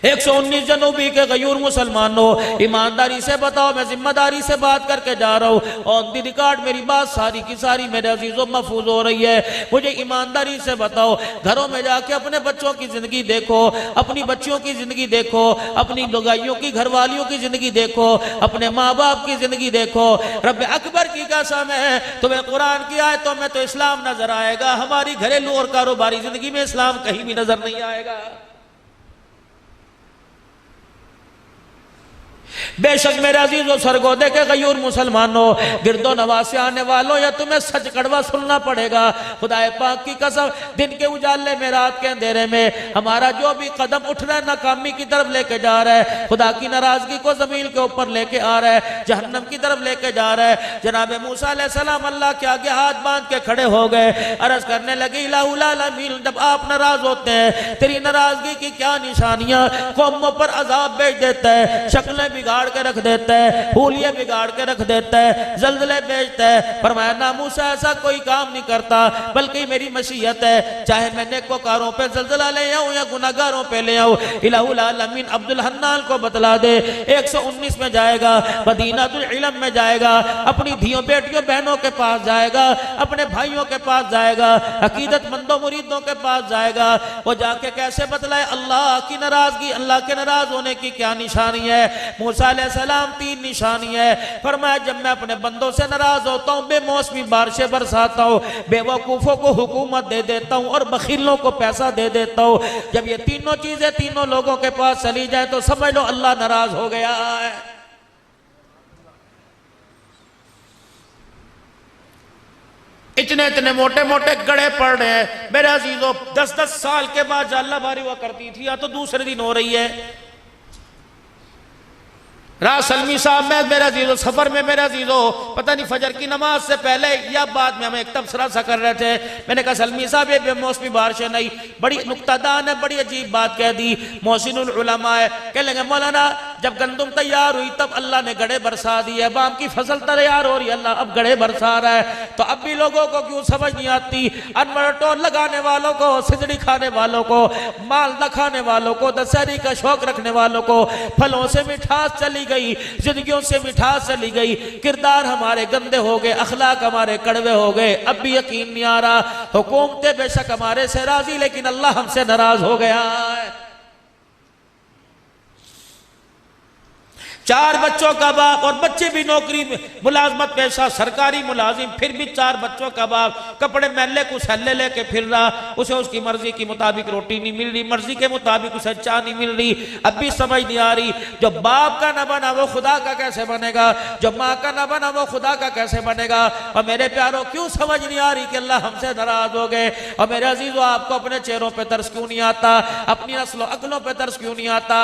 119 जनूबी के गयूर मुसलमानों, ईमानदारी से बताओ, मैं जिम्मेदारी से बात करके जा रहा हूँ। ऑन दी रिकॉर्ड मेरी बात सारी की सारी मेरे अजीजों महफूज हो रही है। मुझे ईमानदारी से बताओ, घरों में जाके अपने बच्चों की जिंदगी देखो, अपनी बच्चियों की जिंदगी देखो, अपनी लुगाइयों की घरवालियों की जिंदगी देखो, अपने माँ बाप की जिंदगी देखो। रब अकबर की कसम है, तुम्हें कुरान की आयतों में तो इस्लाम नजर आएगा, हमारी घरेलू और कारोबारी जिंदगी में इस्लाम कहीं भी नजर नहीं आएगा। बेशक मेरे अजीजों सरगोदे के गयूर मुसलमानों, गिरदो नवाज से आने वालों, या तुम्हें सच कड़वा सुनना पड़ेगा। खुदाए पाक की कसम, दिन के उजाले में, रात के अंधेरे में हमारा जो भी कदम उठ रहा है नाकामी की तरफ लेके जा रहा है, खुदा की नाराजगी को जमीन के ऊपर लेके आ रहा है, जहन्नम की तरफ लेके जा रहा है। जनाब मूसा अलैहिस्सलाम अल्लाह के आगे हाथ बांध के खड़े हो गए, अर्ज करने लगे, इलाहुल आलमीन, जब आप नाराज होते हैं, तेरी नाराजगी की क्या निशानियां, कौमों पर अजाब भेज देता है, शक्लें बिगाड़ के रख देता है, हुलिये बिगाड़ के रख देता है, जल्जले भेजता है। फरमाया ना मूसा ऐसा कोई काम नहीं करता, बल्कि मेरी मशीयत है, चाहे मैं नेकोकारों पे जल्जला ले आऊं या गुनाहगारों पे ले आऊं। इलाहुल आलमीन अब्दुल हन्नान को बतला दे, 119 में जाएगा, मदीनातुल इल्म में जाएगा, अपनी धियों बेटियों बहनों के पास जाएगा, अपने भाइयों के पास जाएगा, अकीदतमंदों मुरीदों के पास जाएगा। वो जाके कैसे बतलाए अल्लाह की नाराजगी, अल्लाह के नाराज होने की क्या निशानी है। मूसा अलैहिस्सलाम 3 निशानी है। फरमाया जब मैं अपने बंदों से नाराज होता हूँ, बेमौसमी बारिशें बरसाता हूँ, बेवकूफों को हुकूमत दे देता हूँ और बखीलों को पैसा दे देता हूँ। जब ये तीनों चीजें तीनों लोगों के पास चली जाए तो समझ लो अल्लाह नाराज हो गया है। इतने इतने मोटे मोटे गड़े पड़ रहे हैं मेरे अजीजों। 10-10 साल के बाद जाल्लाबारी हुआ करती थी, या तो दूसरे दिन हो रही है। राज सलमी साहब में मेरा अजीजों सफर में, मेरा अजीजों पता नहीं फजर की नमाज से पहले या बाद में हम एक तबसरा सा कर रहे थे। मैंने कहा सलमी साहब ये बेमौसमी बारिशें नहीं, बड़ी नुक्तादान है, बड़ी अजीब बात कह दी। मोहसिनुल उलमा है, कह लेंगे मौलाना जब गंदुम तैयार हुई तब अल्लाह ने गड़े बरसा दिए, बाम की फसल तैयार हो रही है, अल्लाह अब गड़े बरसा रहा है। तो अब भी लोगों को क्यों समझ नहीं आती, अनवर टोल लगाने वालों को, सिजड़ी खाने वालों को, माल न खाने वालों को, दशहरी का शौक रखने वालों को, फलों से मिठास चली गई, जिंदगियों से मिठास चली गई, किरदार हमारे गंदे हो गए, अखलाक हमारे कड़वे हो गए। अब भी यकीन नहीं आ रहा, हुकूमतें बेशक हमारे से राजी, लेकिन अल्लाह हमसे नाराज हो गया है। 4 बच्चों का बाप, और बच्चे भी नौकरी मुलाजमत पेशा, सरकारी मुलाजिम, फिर भी 4 बच्चों का बाप, कपड़े मैले कुछ हल्ले लेके फिर रहा, उसे उसकी मर्जी के मुताबिक रोटी नहीं मिल रही, मर्जी के मुताबिक उसे चाय नहीं मिल रही। अब भी समझ नहीं आ रही, जो बाप का ना बना वो खुदा का कैसे बनेगा, जो माँ का ना बना वो खुदा का कैसे बनेगा। और मेरे प्यारों क्यों समझ नहीं आ रही कि अल्लाह हमसे नाराज हो गए। और मेरे अजीजों आपको अपने चेहरों पर तरस क्यों नहीं आता, अपनी नस्लों अकलों पर तरस क्यों नहीं आता।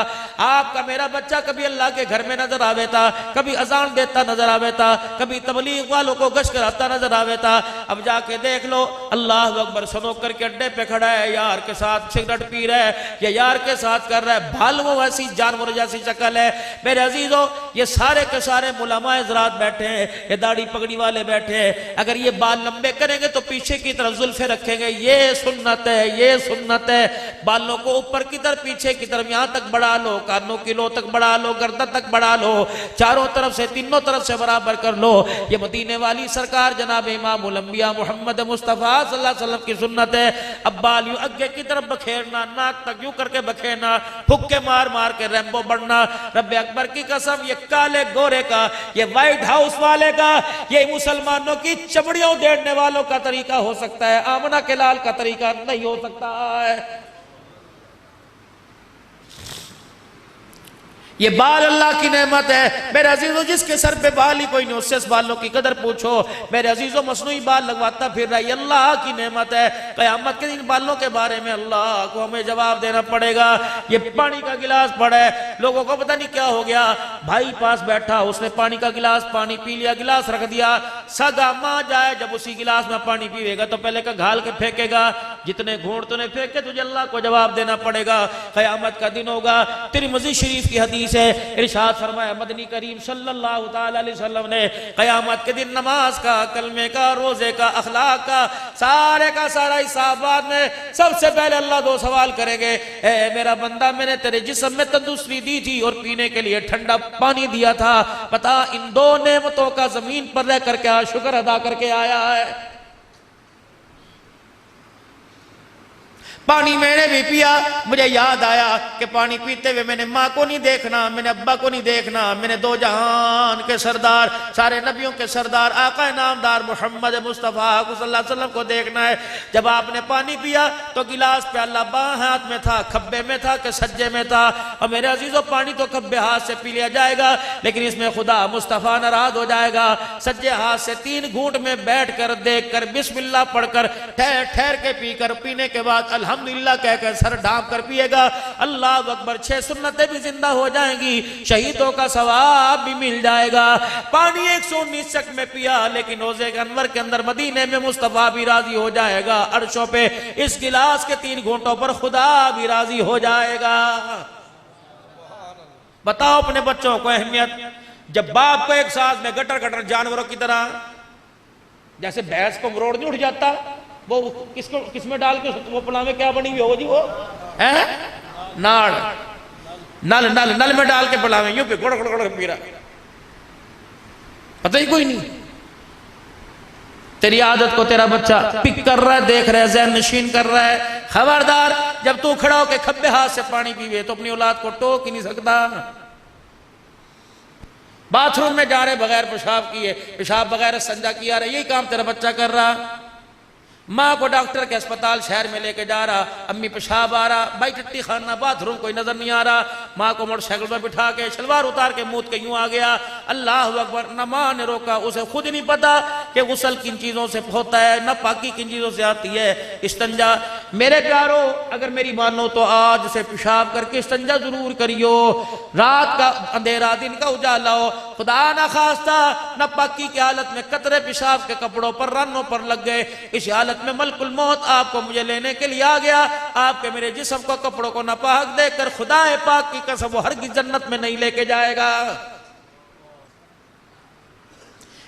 आपका मेरा बच्चा कभी अल्लाह के घर में नजर आवे था, कभी अजान देता नजर आवे था, कभी तबलीग वालों को गश्त कराता नजर आवे था। अब जाके देख लो अल्लाह अकबर सनोकर के अड्डे पे खड़ा है, यार के साथ सिगरेट पी रहा है, या यार के साथ कर रहा है, भालवों वैसी जानवर जैसी शक्ल है। मेरे अजीजों ये सारे के सारे मुलामाए ज़रात बैठे हैं, ये दाढ़ी पगड़ी वाले बैठे हैं। अगर ये बाल लंबे करेंगे तो पीछे की तरफ जुल्फे रखेंगे, ये सुन्नत है, ये सुन्नत है। बालों को ऊपर की तरफ पीछे की तरफ यहाँ तक बढ़ा लो, कानों की लो तक बढ़ा लो, गर्दन तक बढ़ा लो, चारों तरफ से तीनों तरफ से बराबर कर लो। ये मदीने वाली सरकार जनाब इमामुल अंबिया मोहम्मद मुस्तफा सल्लल्लाहु अलैहि वसल्लम की सुन्नत है। अब बाल यूं आगे की तरफ बखेरना, नाक तक यूं करके बखेरना, हुक्के मार मार के रैम्बो बढ़ना। रब्बे अकबर की कसम ये काले गोरे का, ये व्हाइट हाउस वाले का, ये मुसलमानों की चमड़ियों उधेड़ने वालों का तरीका हो सकता है, आमना के लाल का तरीका नहीं हो सकता है। ये बाल अल्लाह की नेमत है मेरे अजीजों, जिसके सर पे बाल ही कोई नहीं उससे इस बालों की कदर पूछो। मेरे अजीजों मसनूई बाल लगवाता फिर रहा है, अल्लाह की नेमत है। क़यामत के दिन बालों के बारे में अल्लाह को हमें जवाब देना पड़ेगा। ये पानी का गिलास पड़ा है, लोगों को पता नहीं क्या हो गया, भाई पास बैठा उसने पानी का गिलास पानी पी लिया, गिलास रख दिया, सगा माँ जाए जब उसी गिलास में पानी पीएगा तो पहले का घाल के फेंकेगा, जितने घूंट तूने फेंके तुझे अल्लाह को जवाब देना पड़ेगा। क़यामत का दिन होगा। तिरमिज़ी शरीफ की हदीस हदीस है, इरशाद फरमाया मदनी करीम सल्लल्लाहु ताला अलैहि वसल्लम ने क़यामत के दिन नमाज का, कलमे का, रोजे का, अखलाक का सारे का सारा हिसाब बाद में सबसे पहले अल्लाह दो सवाल करेंगे। ए मेरा बंदा, मैंने तेरे जिस्म में तंदुरुस्ती दी थी और पीने के लिए ठंडा पानी दिया था, बता इन दो नेमतों का जमीन पर रह करके आज शुक्र अदा करके आया है? पानी मैंने भी पिया, मुझे याद आया कि पानी पीते हुए मैंने माँ को नहीं देखना, मैंने अब्बा को नहीं देखना, मैंने दो जहान के सरदार, सारे नबियों के सरदार, आका नामदार मोहम्मद मुस्तफ़ा सल्लल्लाहु अलैहि वसल्लम को देखना है। जब आपने पानी पिया तो गिलास प्याला बाएं हाथ में था, खब्बे में था कि सज्जे में था? और मेरे अजीजों, पानी तो खब्बे हाथ से पी लिया जाएगा, लेकिन इसमें खुदा मुस्तफ़ा नाराज हो जाएगा। सज्जे हाथ से 3 घूंट में बैठ कर, देख कर, बिस्मिल्लाह पढ़कर, ठहर ठहर के पीकर, पीने के बाद अल्हम्दुलिल्लाह कहकर सर ढांप कर पिएगा। अल्लाह अकबर, 6 सुन्नतें भी जिंदा हो जाएंगी, शहीदों का सवाब भी मिल जाएगा। पानी 119 शक में पिया, लेकिन रोज़े के अनवर के अंदर मदीने में मुस्तफ़ा भी राजी हो जाएगा। अर्शों पे इस गिलास के 3 घूंटों पर खुदा भी राजी हो जाएगा। बताओ अपने बच्चों को अहमियत। जब बाप को एक साथ में गटर गटर जानवरों की तरह, जैसे भैंस को मरोड़ नहीं उठ जाता, वो किसमें डाल के वो पला में क्या बनी हुई हो जी, वो है नाड़, नल नल नल में डाल के पला में यूं पे गुड़ गुड़ गुड़ पी रहा, पता ही कोई नहीं। तेरी आदत को तेरा बच्चा पिक कर रहा है, देख रहा है, ज़हन नशीन कर रहा है। खबरदार, जब तू खड़ा होकर खब्बे हाथ से पानी पीवे तो अपनी औलाद को टोक ही नहीं सकता। बाथरूम में जा रहे बगैर पेशाब किए, पेशाब बगैर संजा किया रहा, यही काम तेरा बच्चा कर रहा। माँ को डॉक्टर के अस्पताल शहर में लेके जा रहा, अम्मी पेशाब आ रहा, भाई टट्टी खाना, बाथरूम कोई नजर नहीं आ रहा, माँ को मोटरसाइकिल पर बिठा के शलवार उतार के मुंह के यूं आ गया। अल्लाह अकबर, न माँ ने रोका, उसे खुद नहीं पता कि गुस्ल किन चीजों से होता है, न पाकी किन चीजों से आती है, इस्तंजा। मेरे प्यारो, अगर मेरी मानो तो आज से पेशाब करके इस्तंजा जरूर करियो। रात का अंधेरा, दिन का उजाला हो, खुदा ना खास्ता न पाकी की हालत में कतरे पेशाब के कपड़ों पर, रनों पर लग गए, इस हालत में मलकुल मौत आपको मुझे लेने के लिए आ गया। आपके मेरे जिस्म को, कपड़ों को नापाक देखकर खुदा पाक की कसम वो हरगिज़ जन्नत में नहीं लेके जाएगा।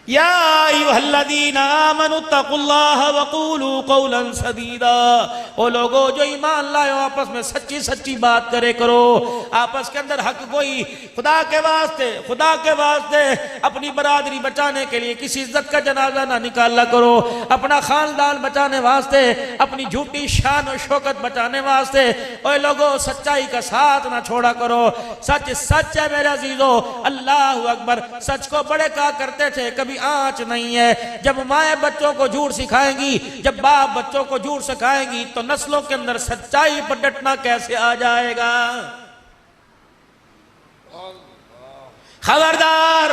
या अय्युहल्लज़ीना आमनुत्तकुल्लाह वक़ूलू क़ौलन सदीदा। ओ लोगो जो ईमान लाए हो, आपस में सच्ची सच्ची बात करे करो, आपस के अंदर हक गोई, खुदा के वास्ते अपनी बरादरी बचाने के लिए किसी इज्जत का जनाजा ना निकाला करो, अपना खानदान बचाने वास्ते, अपनी झूठी शान और शौकत बचाने वास्ते ओ लोगो सच्चाई का साथ ना छोड़ा करो। सच सच है मेरे अजीजों, अल्लाह अकबर। सच को बड़े कहा करते थे, कभी आंच नहीं है। जब माए बच्चों को झूठ सिखाएंगी, जब बाप बच्चों को झूठ सिखाएंगी, तो नस्लों के अंदर सच्चाई पर डटना कैसे आ जाएगा? खबरदार,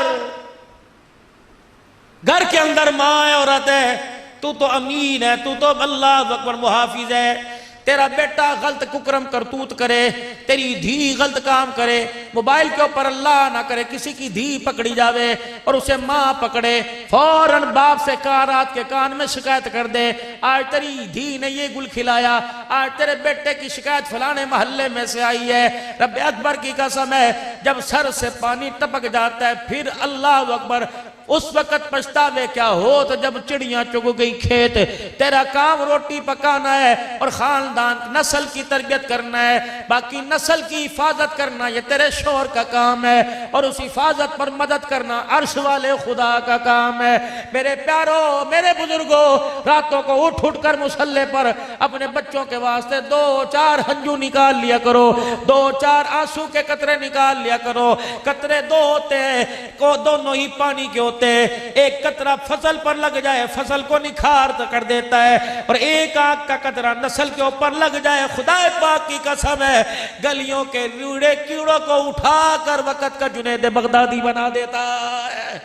घर के अंदर माँ औरत है, तू तो अमीन है, तू तो अल्लाह अकबर मुहाफिज है। तेरा बेटा गलत कुकरम करतूत करे, तेरी धी गलत काम करे, मोबाइल के ऊपर अल्लाह ना करे किसी की धी पकड़ी जावे और उसे माँ पकड़े, फौरन बाप से कहा, रात के कान में शिकायत कर दे, आज तेरी धी ने ये गुल खिलाया, आज तेरे बेटे की शिकायत फलाने मोहल्ले में से आई है। रब अकबर की कसम है, जब सर से पानी टपक जाता है, फिर अल्लाह अकबर उस वक्त पछतावे क्या हो तो जब चिड़ियां चुग गई खेत। तेरा काम रोटी पकाना है और खानदान नस्ल की तरबियत करना है, बाकी नस्ल की हिफाजत करना ये तेरे शोहर का काम है, और उस हिफाजत पर मदद करना अर्श वाले खुदा का काम है। मेरे प्यारो, मेरे बुजुर्गों, रातों को उठ उठ कर मुसल्ले पर अपने बच्चों के वास्ते 2-4 हंजू निकाल लिया करो, 2-4 आंसू के कतरे निकाल लिया करो। कतरे 2 होते हैं, को दोनों ही पानी के होते। एक कतरा फसल पर लग जाए, फसल को निखार कर देता है, और एक आंख का कतरा नस्ल के ऊपर लग जाए, खुदा पाक की कसम है, गलियों के लीड़े कीड़ों को उठाकर वक्त का जुनैद बगदादी बना देता है।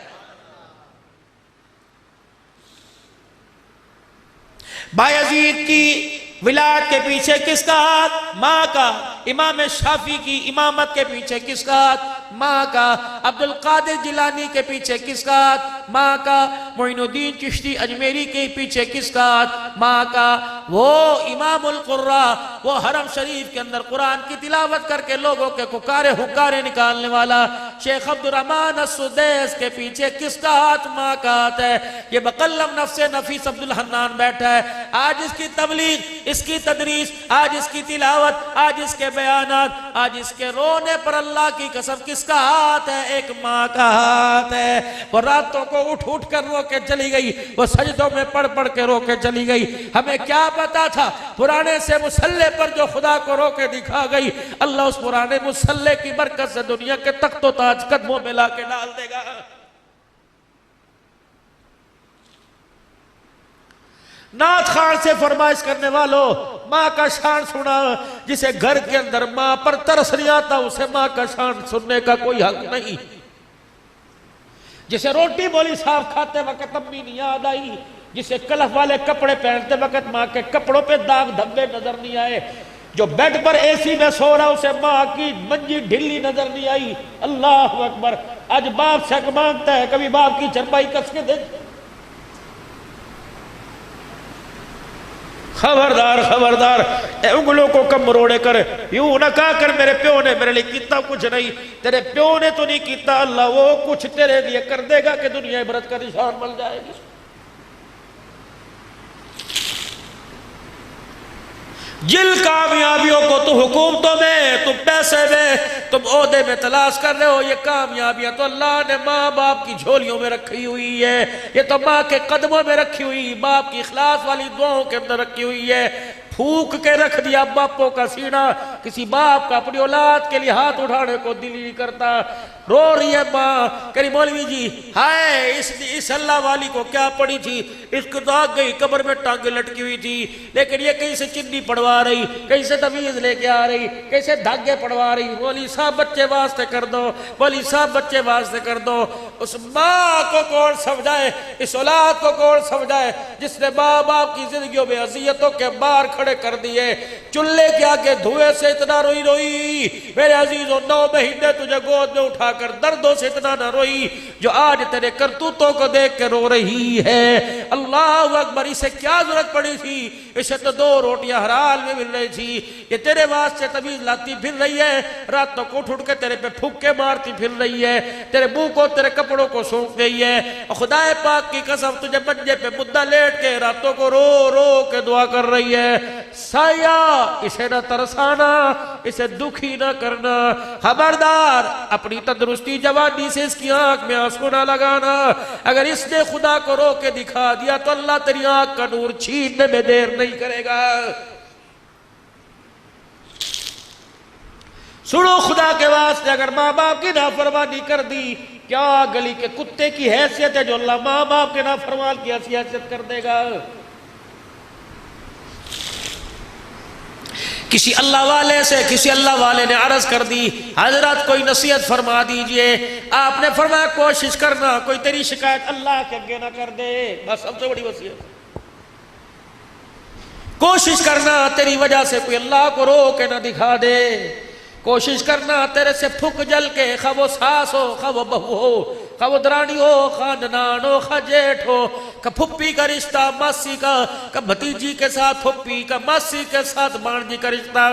बायजीद की विलायत के पीछे किसका हाथ? माँ का। इमाम शाफी की इमामत के पीछे किसका हाथ? माँ का। अब्दुल कादिर जिलानी के पीछे किसका हाथ? माँ का। मोइनुद्दीन चिश्ती अजमेरी के पीछे किसका हाथ? माँ का। वो इमामुल कुर्रा, वो हरम शरीफ के अंदर कुरान की तिलावत करके लोगों के कुकारे हुकारे निकालने वाला शेख अब्दुर्रहमान अस्सुदैस के पीछे किसका हाथ? माँ का हाथ है। ये बकल्लम नफ्से नफीस अब्दुल हन्नान बैठा है, आज इसकी तबलीग, इसकी तदरीस, आज इसकी तिलावत, आज इसके बयानात, आज इसके रोने पर अल्लाह की कसम किसका हाथ है? एक माँ का हाथ है। वो रातों को उठ उठ कर रो के चली गई, वो सजदों में पढ़ पढ़ के रो के चली गई। हमें क्या पता था पुराने से मुसल्ले पर जो खुदा को रो के दिखा गई, अल्लाह उस पुराने मुसल्ले की बरकत से दुनिया के तख्तो ताज कदमों में ला के डाल देगा। नाथ खान से फरमाइश करने वालों, माँ का शान सुना। जिसे घर के अंदर माँ पर तरस नहीं आता उसे माँ का शान सुनने का कोई हक नहीं। जिसे रोटी बोली साफ खाते वक्त अम्मी नहीं याद आई, जिसे कलफ वाले कपड़े पहनते वक्त माँ के कपड़ों पे दाग धब्बे नजर नहीं आए, जो बेड पर एसी में सो रहा उसे माँ की मंजी ढिल्ली नजर नहीं आई। अल्लाह अकबर। आज बाप से मांगता है, कभी बाप की चरपाई कस के दे। खबरदार खबरदार, उंगलों को कम मरोड़े कर, यूं न कहा कर मेरे प्यो ने मेरे लिए कितना कुछ नहीं। तेरे प्यो ने तो नहीं किया, अल्लाह वो कुछ तेरे लिए कर देगा कि दुनिया इबरत का निशान मिल जाएगी। जिन कामयाबियों को तुम हुकूमतों में, तुम पैसे में, तुम ओहदे में तलाश कर रहे हो, ये कामयाबियां तो अल्लाह ने माँ बाप की झोलियों में रखी हुई है। ये तो माँ के कदमों में रखी हुई, बाप की इखलास वाली दुआओं के अंदर रखी हुई है। फूक के रख दिया बापों का सीना। किसी बाप का अपनी औलाद के लिए हाथ उठाने को दिल नहीं करता। रो रही है माँ, करी मौलवी जी हाय इस अल्लाह वाली को क्या पड़ी थी, इसको तो आग गई, कब्र में टांगे लटकी हुई थी, लेकिन ये कहीं से चिन्नी पड़वा रही, कहीं से तवीज लेके आ रही, कैसे धागे पड़वा रही। मौलवी साहब बच्चे वास्ते कर दो, मौलवी साहब बच्चे वास्ते कर दो। उस माँ को कौन समझाए, इस औलाद को कौन समझाए जिसने माँ बाप की जिंदगियों में अजियतों के बार खड़े कर दिए। चूल्हे के आगे धुएं से इतना रोई रोई मेरे अजीजों, 9 महीने तुझे गोद में उठाकर दर्दों से इतना न रोई जो आज तेरे करतूतों को देख के रो रही है। अल्लाह अकबर। इसे क्या जरूरत पड़ी थी, इसे तो 2 रोटियां हराल में मिल रही थी, ये तेरे वास्ते तमीज लाती फिर रही है, रातों को उठ के तेरे पे फुक्के मारती फिर रही है, तेरे मुंह को तेरे कपड़ों को सूंघ गई है। और खुदाए पाक की कसम तुझे मंजे पे मुद्दा लेट के रातों को रो रो के दुआ कर रही है, साया इसे न तरसाना, इसे दुखी न करना, खबरदार अपनी तंदुरुस्ती जवानी से इसकी आंख में आंसू न लगाना। अगर इसने खुदा को रो के दिखा दिया तो अल्लाह तेरी आंख का नूर छीनने में देर नहीं करेगा। सुनो खुदा के वास्ते, अगर माँ बाप की नाफरमानी कर दी, क्या गली के कुत्ते की हैसियत है जो अल्लाह माँ बाप के नाफरमान की हैसियत कर देगा। किसी अल्लाह वाले से किसी अल्लाह वाले ने अर्ज कर दी, हजरत कोई नसीहत फरमा दीजिए। आपने फरमाया कोशिश करना कोई तेरी शिकायत अल्लाह के आगे ना कर दे, बस सबसे बड़ी वसीयत। कोशिश करना तेरी वजह से कोई अल्लाह को रो के ना दिखा दे। कोशिश करना तेरे से फुक जल के, खा वो सास हो, खा वो बहू हो, खा वो दरानी हो, खा ननान हो, खा जेठ हो, का फुप्पी का रिश्ता, मासी का भतीजी के साथ फुप्पी का, मासी के साथ भांजी का रिश्ता,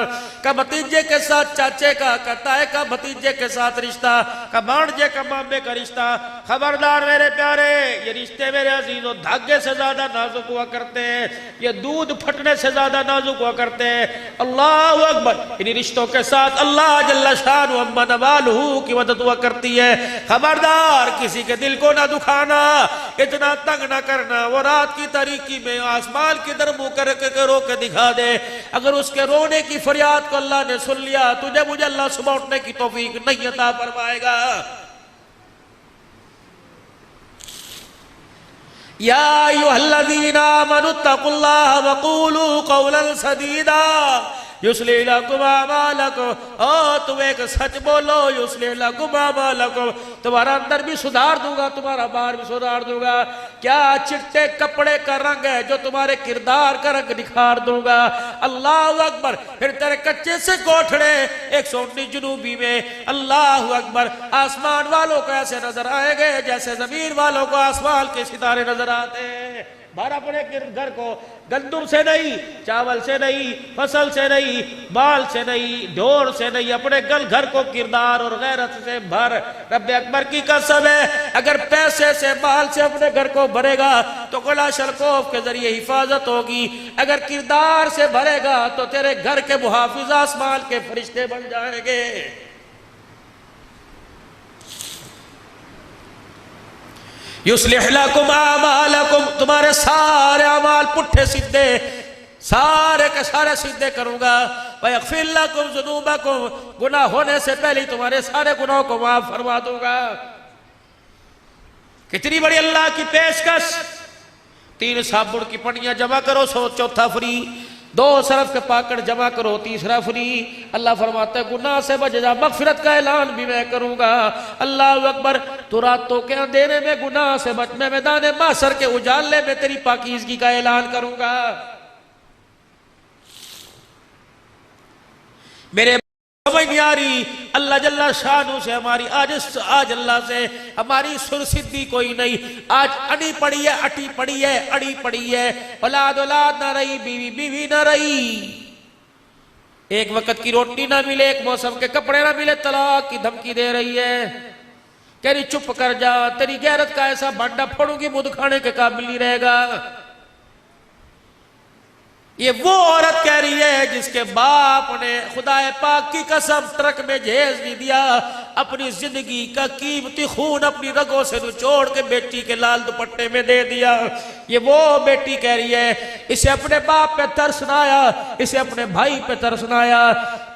का भतीजे के साथ चाचे का ताए का भतीजे के साथ रिश्ता, का भांजे का मामे का रिश्ता। खबरदार मेरे प्यारे, ये रिश्ते मेरे अजीजों धागे से ज्यादा नाजुक हुआ करते हैं, ये दूध फटने से ज्यादा नाजुक हुआ करते हैं। अल्लाह अकबर। इन रिश्तों के साथ अल्लाह जल्ला शान अम्मा नवालहू की मदद हुआ करती है। खबरदार किसी के दिल को ना दुखाना, इतना तंग ना करना। वो रात की तारीकी में आसमान की तरफ मुंह करके रो के दिखा दे, अगर उसके रोने की फरियाद को अल्लाह ने सुन लिया, तुझे मुझे अल्लाह सुबह उठने की तौफीक नहीं अता फरमाएगा। या अय्युहल्लज़ीना आमनुत्तकुल्लाह वक़ूलू क़ौलन सदीदा। युस्लिह लकुम अमालकुम, ओ तुम एक सच बोलो, युस्लिह लकुम अमालकुम, तुम्हारा अंदर भी सुधार दूंगा, तुम्हारा बाहर भी सुधार दूंगा। क्या चिट्टे कपड़े का रंग है जो तुम्हारे किरदार का रंग निखार दूंगा। अल्लाह अकबर। फिर तेरे कच्चे से कोठड़े 119 जुनूबी में, अल्लाह अकबर, आसमान वालों को ऐसे नजर आएंगे जैसे जमीन वालों को आसमान के सितारे नजर आते हैं। भर अपने घर को गंदुम से नहीं, चावल से नहीं, फसल से नहीं, बाल से नहीं, ढोर से नहीं, अपने घर को किरदार और गैरत से भर। रब्बे अकबर की कसम है, अगर पैसे से बाल से अपने घर को भरेगा तो गुला शलकोफ के जरिए हिफाजत होगी, अगर किरदार से भरेगा तो तेरे घर के मुहाफिज आसमान के फरिश्ते बन जाएंगे। युस्लिह लकुम अमालकुम, तुम्हारे सारे अमाल पुट्ठे सीधे, सारे के सारे सीधे करूंगा। वयग़फिर लकुम ज़ुनूबकुम, गुनाह होने से पहले तुम्हारे सारे गुनाहों को माफ फरमा दूंगा। कितनी बड़ी अल्लाह की पेशकश। 3 साबुन की पनियां जमा करो, 4था फ्री। 2 सरफ के पाकड़ जमा करो, 3रा फ्री। अल्लाह फरमाता है गुनाह से बच जा, मगफिरत का ऐलान भी मैं करूंगा। अल्लाह अकबर। तो रातों के अंधेरे में गुनाह से बच, मैं मैदान मासर के उजाले में तेरी पाकीज़गी का ऐलान करूंगा। मेरे समझ नहीं आ रही, अल्लाह जल्ला शानू से हमारी आज अल्लाह से हमारी सुरसिद्धि कोई नहीं। आज अड़ी पड़ी है, अटी पड़ी है, अड़ी पड़ी है, औलाद औलाद ना रही, बीवी बीवी ना रही, एक वक्त की रोटी ना मिले, एक मौसम के कपड़े ना मिले, तलाक की धमकी दे रही है। कह रही चुप कर जा, तेरी गैरत का ऐसा भांडा फोड़ूंगी मुंह खाने के काबिल नहीं रहेगा। ये वो औरत कह रही है जिसके बाप ने खुदाए पाक की कसम ट्रक में जहेज नहीं दिया, अपनी जिंदगी का कीमती खून अपनी रगों से निचोड़ के बेटी के लाल दुपट्टे में दे दिया। ये वो बेटी कह रही है, इसे अपने बाप पे तरस ना आया, इसे अपने भाई पे तरस ना आया।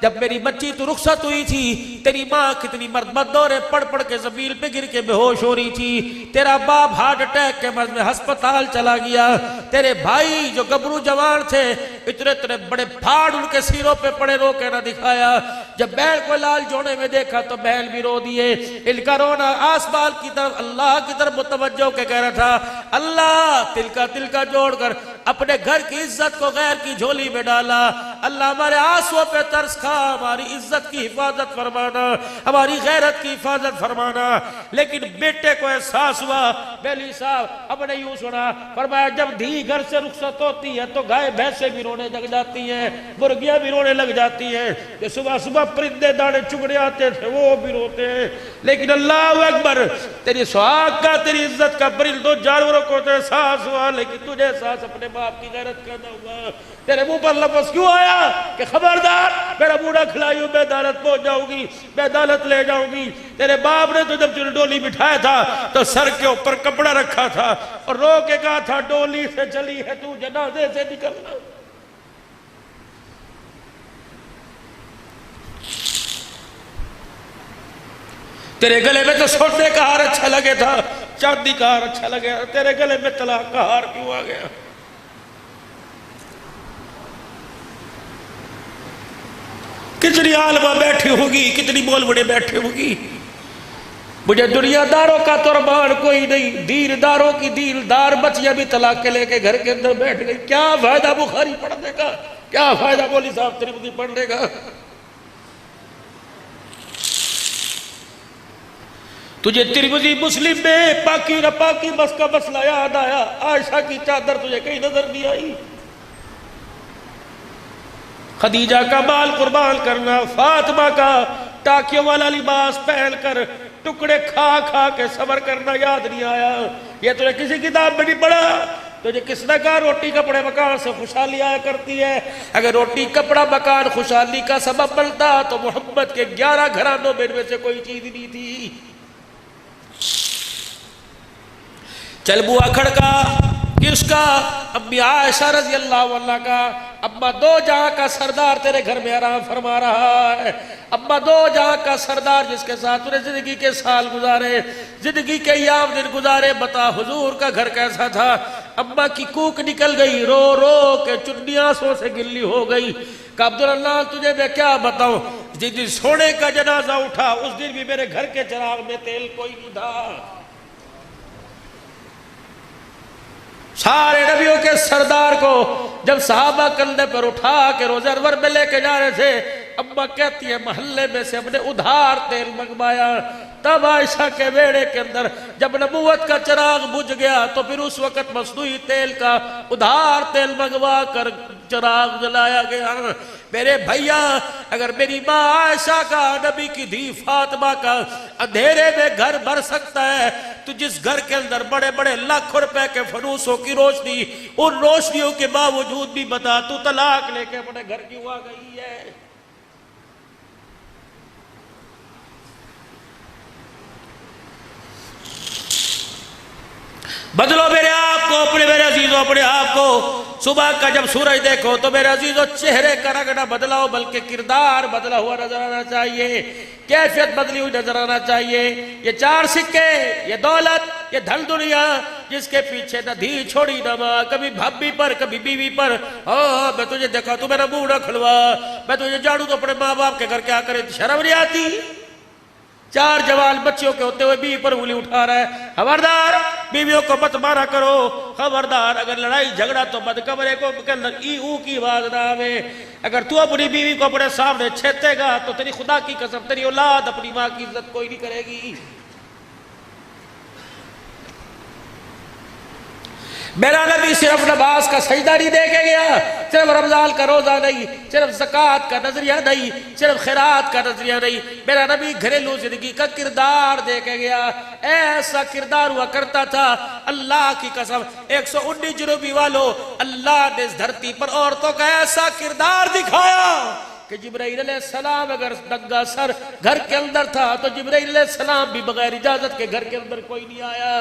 जब मेरी बच्ची तू रुखसत हुई थी, तेरी माँ कितनी मर्द दौरे पड़ पड़ के जमीन पे गिर के बेहोश हो रही थी, तेरा बाप हार्ट अटैक के मर्ज में अस्पताल चला गया, तेरे भाई जो गबरू जवान थे इतने इतने बड़े फाड़ उनके सिरों पे पड़े, रो के ना दिखाया। जब बैल को लाल जोड़े में देखा तो बैल भी रो दिए। इनका रोना आसमान की तरफ, अल्लाह की तरफ मुतवज्जो के कह रहा था, अल्लाह तिलका जोड़कर अपने घर की इज्जत को गैर की झोली में डाला। अल्लाह हमारे आंसुओं पे तरस खा, हमारी इज्जत की हिफाजत फरमाना, हमारी गैरत की हिफाजत फरमाना। लेकिन बेटे को एहसास हुआ, बेली साहब हमने यूं सुना, फरमाया जब धी घर से रुखसत होती है तो गाय भैंसे भी रोने लग जाती हैं, मुर्गियां भी रोने लग जाती हैं, कि सुबह सुबह परिंदे दाने चुगड़े आते थे वो भी रोते हैं। लेकिन अल्लाह अकबर, तेरी सुहाग का, तेरी इज्जत का परिंदों जानवरों को तो एहसास हुआ, लेकिन तुझे एहसास अपने बाप की गैरत का न हुआ। तेरे मुंह पर लफ्ज़ क्यों आया कि खबरदार मेरा बूढ़ा खिलाई हूं, मैं अदालत पहुंच जाऊंगी, मैं अदालत ले जाऊंगी। तेरे बाप ने तो जब डोली बिठाया था तो सर के ऊपर कपड़ा रखा था और रो के कहा था, डोली से चली है तू जनाजे से निकलना। तेरे गले में तो सोने का हार अच्छा लगे था, चांदी का हार अच्छा लगे, तेरे गले में तलाक का हार क्यों आ गया? कितनी आलमा बैठी होगी, कितनी बोलबड़े बैठे होगी। मुझे दुनियादारों का कुर्बान कोई नहीं, दीनदारों की दीनदार बच्चियां भी तलाक के लेके घर के अंदर बैठ गई। क्या फायदा बुखारी पढ़ने का, क्या फायदा मौलवी साहब तिरमिज़ी पढ़ने का? तुझे तिरमिज़ी मुस्लिम में पाकी न पाकी बस का मसला याद आया, आयशा की चादर तुझे कहीं नजर नहीं आई, खदीजा का बाल कुर्बान करना, फातिमा का टाकियों वाला लिबास पहनकर टुकड़े खा खा के सबर करना याद नहीं आया। ये तुझे किसी किताब में नहीं पढ़ा। तुझे किसने कहा रोटी कपड़े मकान से खुशहाली आया करती है? अगर रोटी कपड़ा मकान खुशहाली का सबब बनता तो मोहम्मद के 11 घरानों में से कोई चीज नहीं थी। चल बुआ खड़का किसका? अम्मी आयशा रज़ी अल्लाह अन्हा का। अम्मा दो जहां का सरदार तेरे घर में आराम फरमा रहा है। अम्मा दो जहां का सरदार जिसके साथ तूने जिंदगी के साल गुजारे, जिंदगी के याम दिन गुजारे, बता हुजूर का घर कैसा था? अम्मा की कूक निकल गई, रो रो के चुन्नी आंसुओं से गिल्ली हो गई। कहा अब्दुल अल्लाह तुझे मैं क्या बताऊं, जिस दिन सोने का जनाजा उठा उस दिन भी मेरे घर के चिराग में तेल कोई नहीं था। सारे नबियों के सरदार को जब सहाबा कंधे पर उठा के रोज़े अनवर में लेके जा रहे थे, अम्मा कहती है महल्ले में से अपने उधार तेल मंगवाया। तब आयशा के बेड़े के अंदर जब नबूवत का चिराग बुझ गया तो फिर उस वक्त मसनूई तेल का उधार तेल मंगवा कर चिराग जलाया गया। मेरे भैया, अगर मेरी माँ आयशा का, नबी की धी फातिमा का अंधेरे में घर भर सकता है, तो जिस घर के अंदर बड़े बड़े लाखों रुपए के फनूसों की रोशनी, उन रोशनियों के बावजूद भी बता तू तलाक लेके अपने घर क्यों आ गई है? बदलो मेरे आप को, अपने मेरे अजीजों अपने आप को। सुबह का जब सूरज देखो तो मेरे अजीजों चेहरे का रंग ना बदलाओ, बल्कि किरदार बदला हुआ नजर आना चाहिए, कैफियत बदली हुई नजर आना चाहिए। ये चार सिक्के, ये दौलत, ये धन दुनिया, जिसके पीछे न धी छोड़ी न माँ, कभी भाभी पर कभी बीवी पर। हाँ, मैं तुझे देखा तू मेरा मुंह न खुलवा, मैं तुझे झाड़ू तो अपने माँ बाप के घर क्या करे, शर्म नहीं आती? चार जवान बच्चियों के होते हुए बीवी पर उंगली उठा रहा है। खबरदार, बीवियों को मत मारा करो, खबरदार। अगर लड़ाई झगड़ा तो मत कमरे को के अंदर ई ऊ की आवाज ना आवे। अगर तू अपनी बीवी को अपने सामने छेतेगा तो तेरी खुदा की कसम तेरी औलाद अपनी माँ की इज्जत कोई नहीं करेगी। मेरा नबी सिर्फ नमाज का सजदा नहीं दे के गया, सिर्फ रमजान का रोजा नहीं, सिर्फ ज़कात का नजरिया नहीं, सिर्फ खैरात का नजरिया नहीं, मेरा नबी घरेलू जिंदगी का किरदार दे के गया। ऐसा किरदार हुआ करता था, अल्लाह की कसम 119 जुनूबी वालों, अल्लाह ने इस धरती पर औरतों का ऐसा किरदार दिखाया कि जिब्राइल अलैहिस्सलाम अगर नंगा सर घर के अंदर था तो जिब्राइल अलैहिस्सलाम भी बगैर इजाजत के घर के अंदर कोई नहीं आया।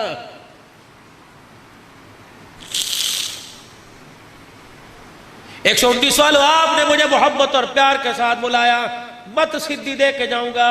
119 वालों, आपने मुझे मोहब्बत और प्यार के साथ बुलाया, मत सिद्धि दे के जाऊंगा।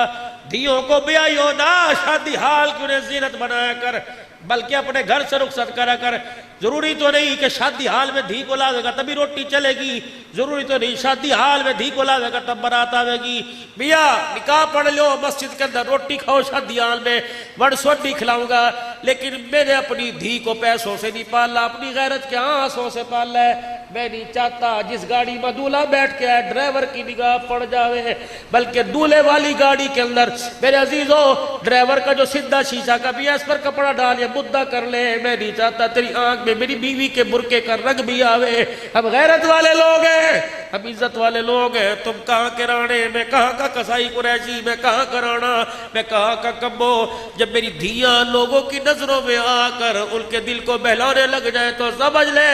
धियों को ब्याहियो ना शादी हाल की उन्हें जीनत बनाया कर, बल्कि अपने घर से रुखसत करा कर। जरूरी तो नहीं कि शादी हाल में धी को लावेगा तभी रोटी चलेगी, जरूरी तो नहीं शादी हाल में धी को लावेगा तब बारात आवेगी। भैया निकाह पढ़ लो, मस्जिद के अंदर रोटी खाओ, शादी हाल में बड़ सोटी खिलाऊंगा, लेकिन मैंने अपनी धी को पैसों से नहीं पाला, अपनी गैरत के आंसों से पाला है। मैं नहीं चाहता जिस गाड़ी में दूल्हा बैठ के आए ड्राइवर की निगाह पड़ जावे, बल्कि दूल्हे वाली गाड़ी के अंदर मेरे अजीजों ड्राइवर का जो सीधा शीशा का भी इस पर कपड़ा डाल या मुद्दा कर ले। मैं नहीं चाहता तेरी आंख में मेरी बीवी के बुरके का रंग भी आवे। हम गैरत वाले लोग हैं, हम इज्जत वाले लोग हैं। तुम कहाँ के राणे, मैं कहाँ का कसाई कुरैशी, मैं कहाँ का राणा, मैं कहाँ का कब्बो। जब मेरी धियां लोगों की नजरों में आकर उनके दिल को बहलाने लग जाए तो समझ ले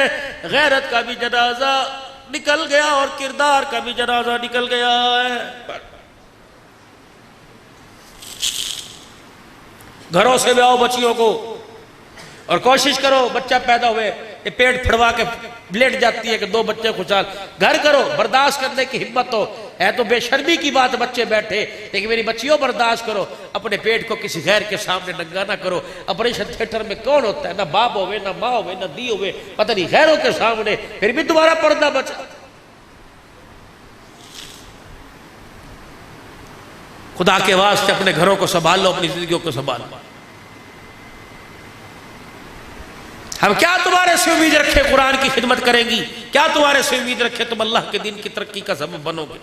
गैरत का भी जनाजा निकल गया और किरदार का भी जनाजा निकल गया है। घरों से भी आओ बच्चियों को और कोशिश करो, बच्चा पैदा हुए ये पेट फड़वा के लेट जाती है कि दो बच्चे खुशहाल, घर करो, बर्दाश्त करने की हिम्मत हो। है तो बेशर्मी की बात बच्चे बैठे, लेकिन मेरी बच्चियों बर्दाश्त करो, अपने पेट को किसी गैर के सामने नंगा ना करो। ऑपरेशन थिएटर में कौन होता है, ना बाप होवे ना माँ होवे ना दी होवे, पता नहीं गैरों के सामने, फिर भी तुम्हारा पर्दा बचा। खुदा के वास्ते अपने घरों को संभाल लो, अपनी जिंदगियों को संभाल लो। हम क्या तुम्हारे से उम्मीद रखे कुरान की खिदमत करेंगी, क्या तुम्हारे से उम्मीद रखे तुम अल्लाह के दिन की तरक्की का सबब बनोगे।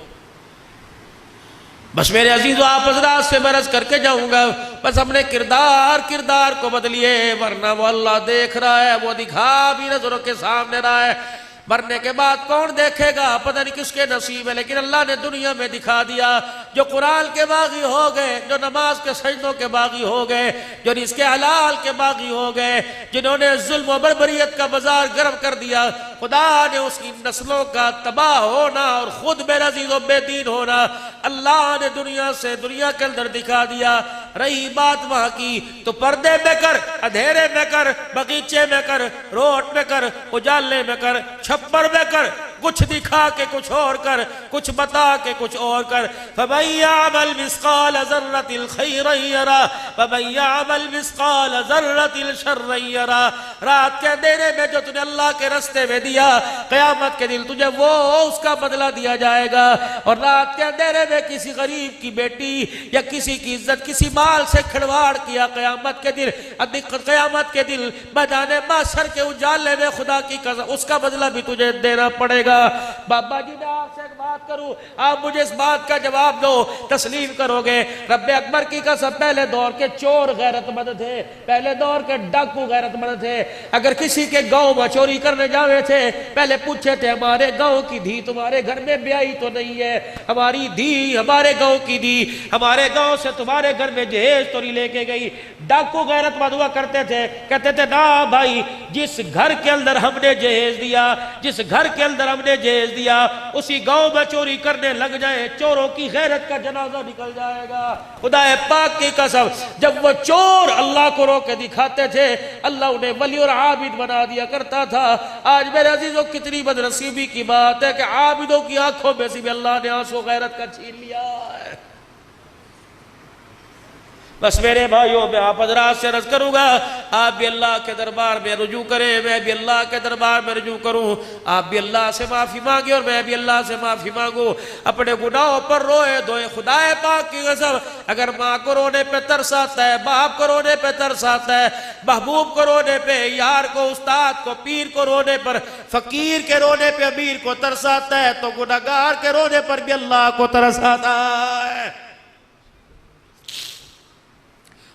बस मेरे अजीजों आप हजरात से बरस करके जाऊंगा, बस अपने किरदार को बदलिए, वरना वो अल्लाह देख रहा है, वो दिखा भी नजरों के सामने रहा है। मरने के बाद कौन देखेगा, पता नहीं किसके नसीब है, लेकिन अल्लाह ने दुनिया में दिखा दिया। जो कुरान के बागी हो गए, जो नमाज के सजदों के बागी हो गए, जो रिज़्क़े हलाल के बागी हो गए, जिन्होंने जुल्म और बर्बरियत का बाजार गर्म कर दिया, खुदा ने उसकी नस्लों का तबाह होना और खुद बेनज़ीर बेदीन होना अल्लाह ने दुनिया के अंदर दिखा दिया। रही बात वहां की तो पर्दे में कर, अंधेरे में कर, बगीचे में कर, रोड में कर, उजाले में कर, छप्पर में कर, कुछ दिखा के कुछ और कर, कुछ बता के कुछ और कर। फमन यअमल मिस्काल ज़र्रतिल खैरन यरा वमन यअमल मिस्काल ज़र्रतिल शर्रन यरा। रात के अंधेरे में जो तूने अल्लाह के रास्ते में दिया, क़यामत के दिन तुझे वो उसका बदला दिया जाएगा। और रात के अंधेरे में किसी गरीब की बेटी या किसी की इज्जत, किसी माल से खिलवाड़ किया, क़यामत के दिन मैदान माशर के उजाले में खुदा की कसम उसका बदला भी तुझे देना पड़ेगा। बाबा जी मैं आपसे एक बात करूं, आप मुझे इस बात का जवाब दो, तस्लीम करोगे? रब्बे अकबर की कसम पहले दौर के चोर गैरतमंद थे, पहले दौर के डाकू गैरतमंद थे। अगर किसी के गांव में चोरी करने जावे थे, पहले पूछे थे हमारे गांव की धी तुम्हारे घर में ब्याही तो नहीं है? हमारी धी हमारे गांव की धी हमारे गांव से तुम्हारे घर में जहेज तो नहीं लेके गई? डाकू गैरतमंद हुआ करते थे, कहते थे ना भाई, जिस घर के अंदर हमने जहेज दिया, जिस घर के अंदर हमने जहेज दिया, उसी गांव में चोरी करने लग जाए, चोरों की गैरत का जनाजा निकल जाएगा। खुदाए पाक की कसम जब वो चोर अल्लाह को रोक के दिखाते थे, अल्लाह उन्हें वली और आबिद बना दिया करता था। आज मेरे अजीजों कितनी बदनसीबी की बात है कि आबिदों की आंखों में से भी अल्लाह ने आंसू गैरत का छीन लिया है। बस मेरे भाइयों मैं आप हजरात से अर्ज करूंगा, आप भी अल्लाह के दरबार में रुजू करें, मैं भी अल्लाह के दरबार में रुजू करूं। आप भी अल्लाह से माफ़ी मांगे और मैं भी अल्लाह से माफ़ी मांगू। अपने गुनाहों पर रोए धोए खुदाए पाक की कसम, अगर माँ को रोने पे तरस आता है, बाप को रोने पे तरस आता है, महबूब को रोने पे, यार को, उस्ताद को, पीर को रोने पर, फकीर के रोने पे अमीर को तरस आता है, तो गुनहगार के रोने पर भी अल्लाह को तरस आता है।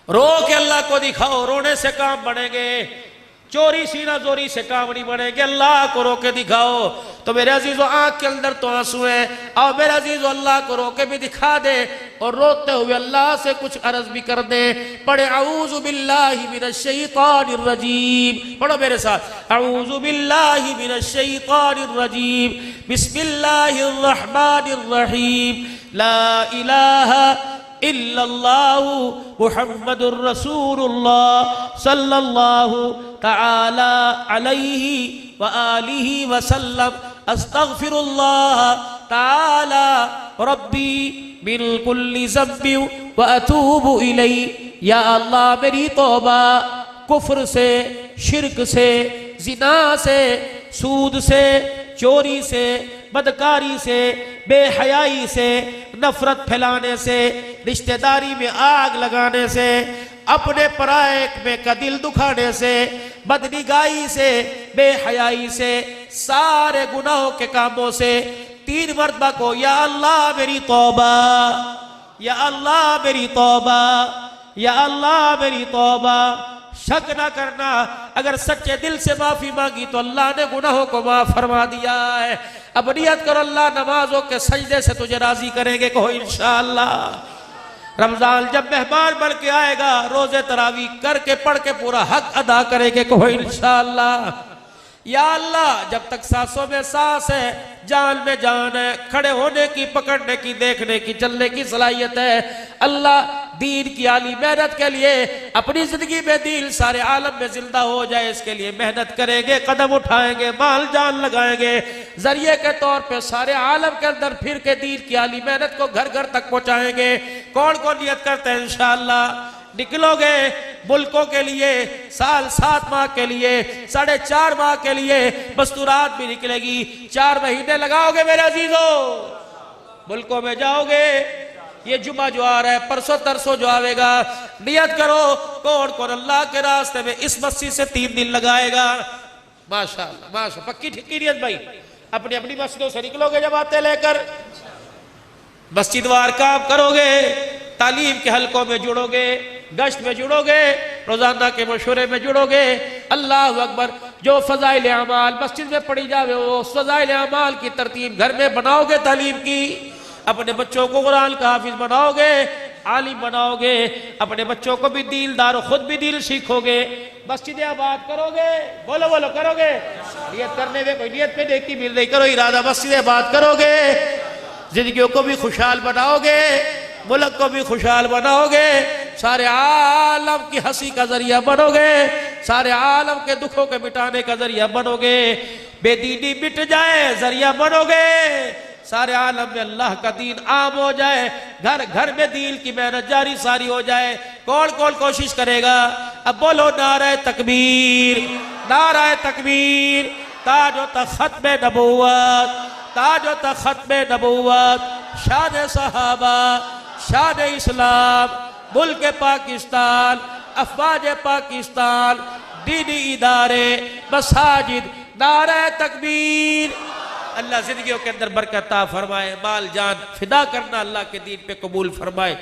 रो के अल्लाह को दिखाओ, रोने से काम बनेंगे, चोरी सीना जोरी से काम नहीं बनेंगे। अल्लाह को रो के दिखाओ तो मेरे अजीजों आंख के अंदर तो आंसू है, और मेरे अजीजों अल्लाह को रो के भी दिखा दे और रोते हुए अल्लाह से कुछ अर्ज भी कर दे। पढ़े औज़ु बिल्लाहि मिनश शैतानिर रजीम, पढ़ो मेरे साथ, औज़ु बिल्लाहि मिनश शैतानिर रजीम, बिस्मिल्लाहिर रहमानिर रहीम, ला इलाहा इल्लल्लाहु मुहम्मदुर रसूलुल्लाह सल्लल्लाहु तआला अलैहि व आलिहि व सल्लम, अस्तगफिरुल्लाह ताला रब्बी मिन कुल्ली ज़म्बि व अतूबु इलैहि। या अल्लाह मेरी तौबा कुफ्र से, शिरक से, जिना से, सूद से, चोरी से, बदकारी से, बेहयाई से, नफरत फैलाने से, रिश्तेदारी में आग लगाने से, अपने पराये में का दिल दुखाने से, बदनिगाही से, बेहयाई से, सारे गुनाहों के कामों से 3 मरतबा को या अल्लाह मेरी तौबा, या अल्लाह मेरी तौबा, या अल्लाह मेरी तौबा। शक ना करना, अगर सच्चे दिल से माफी मांगी तो अल्लाह ने गुनाहों को माफ फरमा दिया है। अब नियत करो अल्लाह नमाजों के सजदे से तुझे राजी करेंगे, कहो इंशाअल्लाह। रमजान जब मेहमान बन के आएगा, रोजे तरावी करके पढ़ के पूरा हक अदा करेंगे, कहो इंशाअल्लाह। या अल्लाह जब तक सांसों में सांस है, जान में जान है, खड़े होने की, पकड़ने की, देखने की, चलने की सलाहियत है, अल्लाह दीन की आली मेहनत के लिए अपनी जिंदगी में दीन सारे आलम में जिंदा हो जाए, इसके लिए मेहनत करेंगे, कदम उठाएंगे, माल जान लगाएंगे, जरिए के तौर पे सारे आलम के अंदर फिर के दीन की आली मेहनत को घर घर तक पहुंचाएंगे। कौन कौन नियत करते हैं इंशाअल्लाह? निकलोगे मुल्कों के लिए, साल 7 माह के लिए, 4.5 माह के लिए, मस्तूरात भी निकलेगी, 4 महीने लगाओगे मेरे अजीजों, मुल्कों में जाओगे। ये जुमा जो आ रहा है, परसों तरसों जो आवेगा, नियत करो कौन कौन अल्लाह के रास्ते में इस मस्जिद से 3 दिन लगाएगा। माशाअल्लाह माशाअल्लाह, पक्की ठिकी नियत भाई, अपनी अपनी मस्जिदों से निकलोगे जमातें लेकर, मस्जिद वार काम करोगे, तालीम के हलकों में जुड़ोगे, गश्त में जुड़ोगे, रोजाना के मशवरे में जुड़ोगे। अल्लाह अकबर, जो फजाइल अमाल मस्जिद में पढ़ी जावे वो फजाइल अमाल की तरतीब घर में बनाओगे, तालीम की, अपने बच्चों को कुरान का हाफिज बनाओगे, आलिम बनाओगे, अपने बच्चों को भी दीनदार, खुद भी दीन सीखोगे, मस्जिद आबाद करोगे, बोलो बोलो करोगे। नियत करने में कोई नियत पे नेकी मिल रही, करो इरादा, मस्जिद आबाद करोगे, जिंदगियों को भी खुशहाल बनाओगे, मुल्क को भी खुशहाल बनाओगे, सारे आलम की हंसी का जरिया बनोगे, सारे आलम के दुखों के मिटाने का जरिया बनोगे। बेदीनी मिट जाए, जरिया बनोगे सारे आलम में अल्लाह का दीन आम हो जाए, घर घर में दीन की मेहनत जारी सारी हो जाए। कौन कौन कोशिश करेगा? अब बोलो नारे तकबीर, नारे तकबीर। ताजो तख्त में नबूवत, ताजो तख्त में नबूवत, शान सहाबा, शान इस्लाम, मुल्क पाकिस्तान, अफवाज पाकिस्तान, दीनी इदारे, मसाजिद, नारे तकबीर। अल्लाह जिंदगियों के अंदर बरकत अता फरमाए, माल जान फिदा करना अल्लाह के दीन पे कबूल फरमाए।